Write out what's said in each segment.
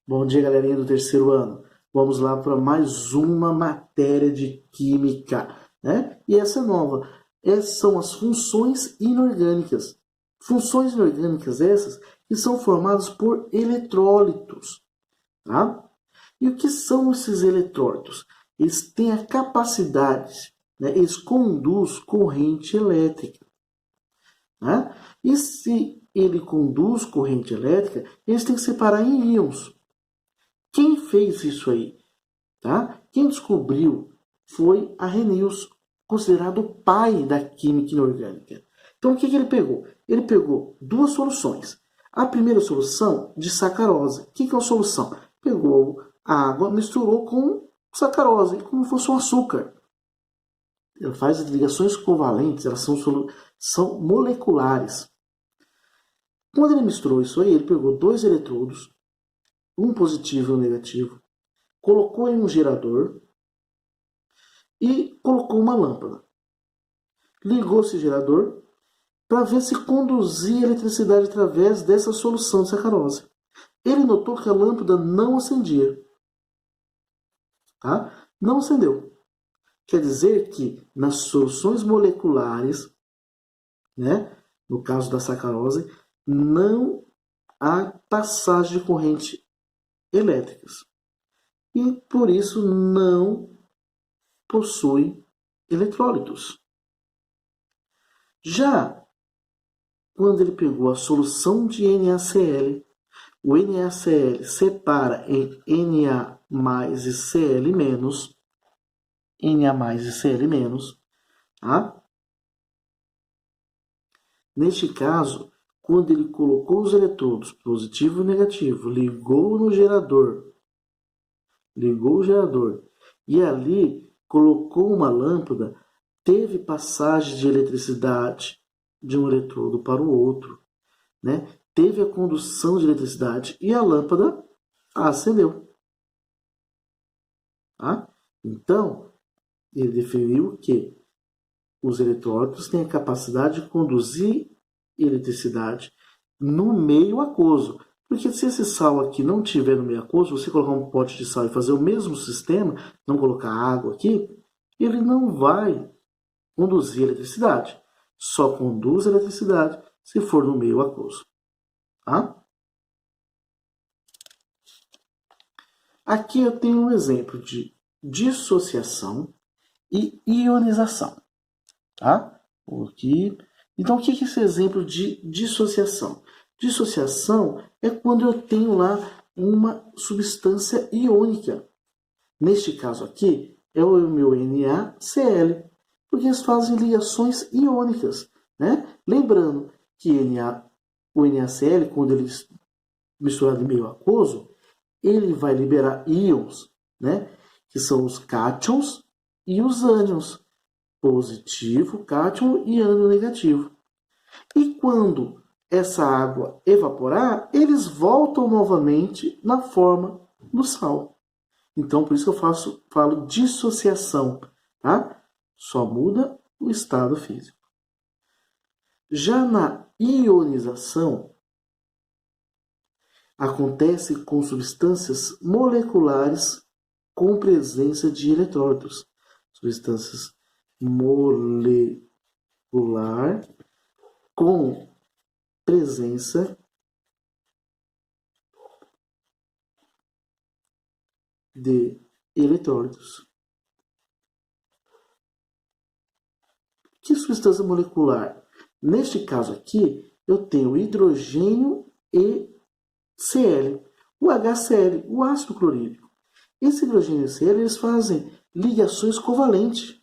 Bom dia, galerinha do terceiro ano. Vamos lá para mais uma matéria de química, né? E essa é nova. Essas são as funções inorgânicas. Funções inorgânicas essas que são formadas por eletrólitos, tá? E o que são esses eletrólitos? Eles têm a capacidade, né? Eles conduzem corrente elétrica, né? E se ele conduz corrente elétrica, eles têm que separar em íons. Quem fez isso aí? Tá? Quem descobriu foi Arrhenius, considerado o pai da química inorgânica. Então, o que ele pegou? Ele pegou duas soluções. A primeira solução de sacarose. O que é uma solução? Pegou a água, misturou com sacarose, como se fosse um açúcar. Ela faz ligações covalentes, elas são moleculares. Quando ele misturou isso aí, ele pegou dois eletrodos, um positivo e um negativo, colocou em um gerador e colocou uma lâmpada. Ligou esse gerador para ver se conduzia eletricidade através dessa solução de sacarose. Ele notou que a lâmpada não acendia. Tá? Não acendeu. Quer dizer que nas soluções moleculares, né, no caso da sacarose, não há passagem de corrente elétricas. E por isso não possui eletrólitos. Já quando ele pegou a solução de NaCl, o NaCl separa em Na mais e Cl menos, Na mais e Cl menos, tá? Neste caso, quando ele colocou os eletrodos positivo e negativo, ligou o gerador e ali colocou uma lâmpada, teve passagem de eletricidade de um eletrodo para o outro, né? Teve a condução de eletricidade e a lâmpada acendeu. Tá? Então, ele definiu que os eletrólitos têm a capacidade de conduzir eletricidade no meio aquoso. Porque se esse sal aqui não tiver no meio aquoso, você colocar um pote de sal e fazer o mesmo sistema, não colocar água aqui, ele não vai conduzir eletricidade. Só conduz eletricidade se for no meio aquoso. Tá? Aqui eu tenho um exemplo de dissociação e ionização. Tá? Aqui. Então, o que é esse exemplo de dissociação? Dissociação é quando eu tenho lá uma substância iônica. Neste caso aqui, é o meu NaCl, porque eles fazem ligações iônicas. Né? Lembrando que o NaCl, quando ele é misturado em meio aquoso, ele vai liberar íons, né? Que são os cátions e os ânions. Positivo, cátion e ânion negativo. E quando essa água evaporar, eles voltam novamente na forma do sal. Então, por isso que eu falo dissociação, tá? Só muda o estado físico. Já na ionização, acontece com substâncias moleculares com presença de eletrólitos. Substâncias molecular com presença de eletrólitos. Que substância molecular? Neste caso aqui, eu tenho hidrogênio e Cl, o HCl, o ácido clorídrico. Esse hidrogênio e Cl, eles fazem ligações covalentes.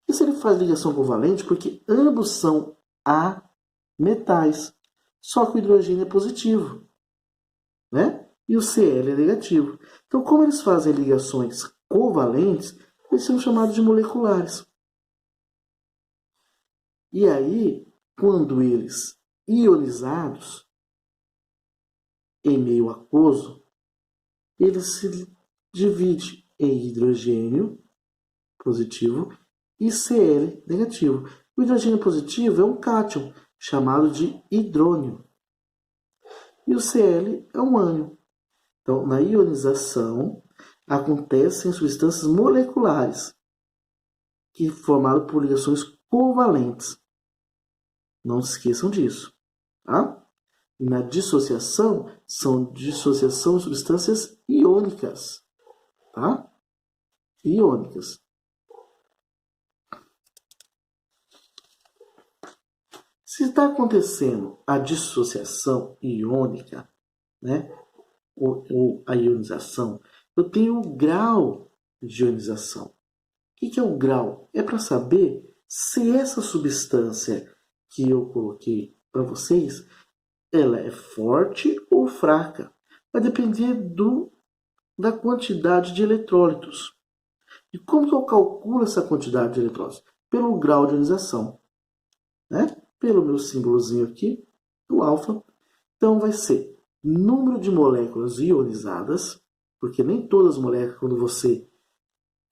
E se ele faz ligação covalente? Porque ambos são A metais, só que o hidrogênio é positivo, né? E o Cl é negativo. Então, como eles fazem ligações covalentes, eles são chamados de moleculares. E aí, quando eles ionizados em meio aquoso, eles se dividem em hidrogênio positivo e Cl negativo. O hidrogênio positivo é um cátion, chamado de hidrônio. e o Cl é um ânion. Então, na ionização, acontecem substâncias moleculares que formaram por ligações covalentes. Não se esqueçam disso. Tá? E na dissociação, são dissociação de substâncias iônicas. Tá? Iônicas. Se está acontecendo a dissociação iônica, né, ou a ionização, eu tenho o grau de ionização. O que é o grau? É para saber se essa substância que eu coloquei para vocês, ela é forte ou fraca. Vai depender da quantidade de eletrólitos. E como que eu calculo essa quantidade de eletrólitos? Pelo grau de ionização. Né? Pelo meu símbolozinho aqui, do alfa. Então vai ser número de moléculas ionizadas, porque nem todas as moléculas, quando você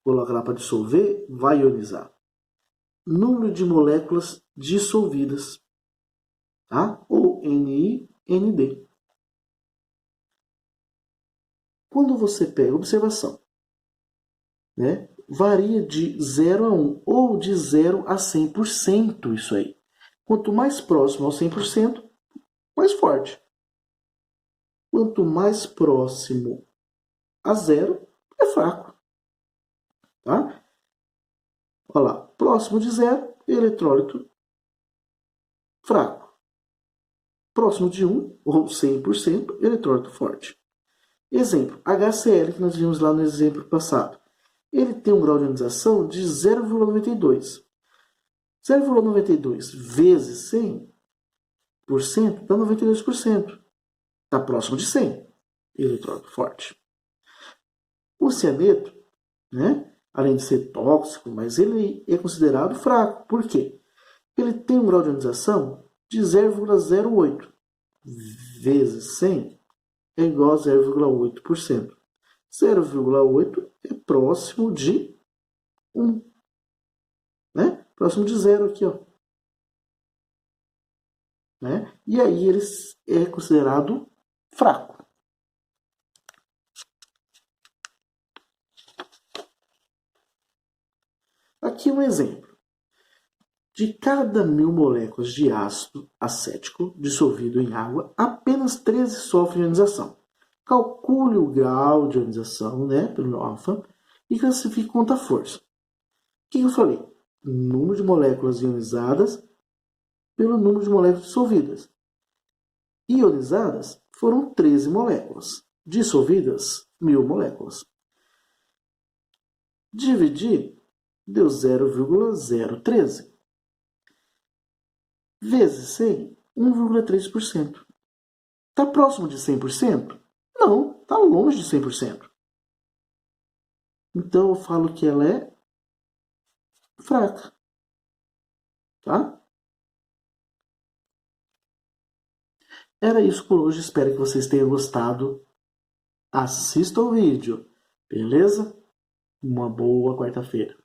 coloca lá para dissolver, vai ionizar. Número de moléculas dissolvidas, tá? Ou NiND. Quando você pega, observação, né? Varia de 0 a 1 ou de 0 a 100% isso aí. Quanto mais próximo ao 100%, mais forte. Quanto mais próximo a 0, é fraco. Tá? Olha lá, próximo de 0, eletrólito fraco. Próximo de 1, ou 100%, eletrólito forte. Exemplo, HCl, que nós vimos lá no exemplo passado. Ele tem um grau de ionização de 0,92. 0,92 vezes 100% dá 92%. Está próximo de 100. Eletrólito forte. O cianeto, né, além de ser tóxico, mas ele é considerado fraco. Por quê? Ele tem um grau de ionização de 0,08 vezes 100 é igual a 0,8%. 0,8 é próximo de 1. Né? Próximo de 0 aqui, ó. Né? E aí ele é considerado fraco. Aqui um exemplo. De cada 1000 moléculas de ácido acético dissolvido em água, apenas 13 sofrem ionização. Calcule o grau de ionização, né, pelo meu alfa, e classifique quanto à força. O que eu falei? Número de moléculas ionizadas pelo número de moléculas dissolvidas. Ionizadas foram 13 moléculas. Dissolvidas, 1000 moléculas. Dividir deu 0,013. Vezes 100, 1,3%. Está próximo de 100%? Não, está longe de 100%. Então eu falo que ela é fraca. Tá? Era isso por hoje. Espero que vocês tenham gostado. Assista o vídeo. Beleza? Uma boa quarta-feira.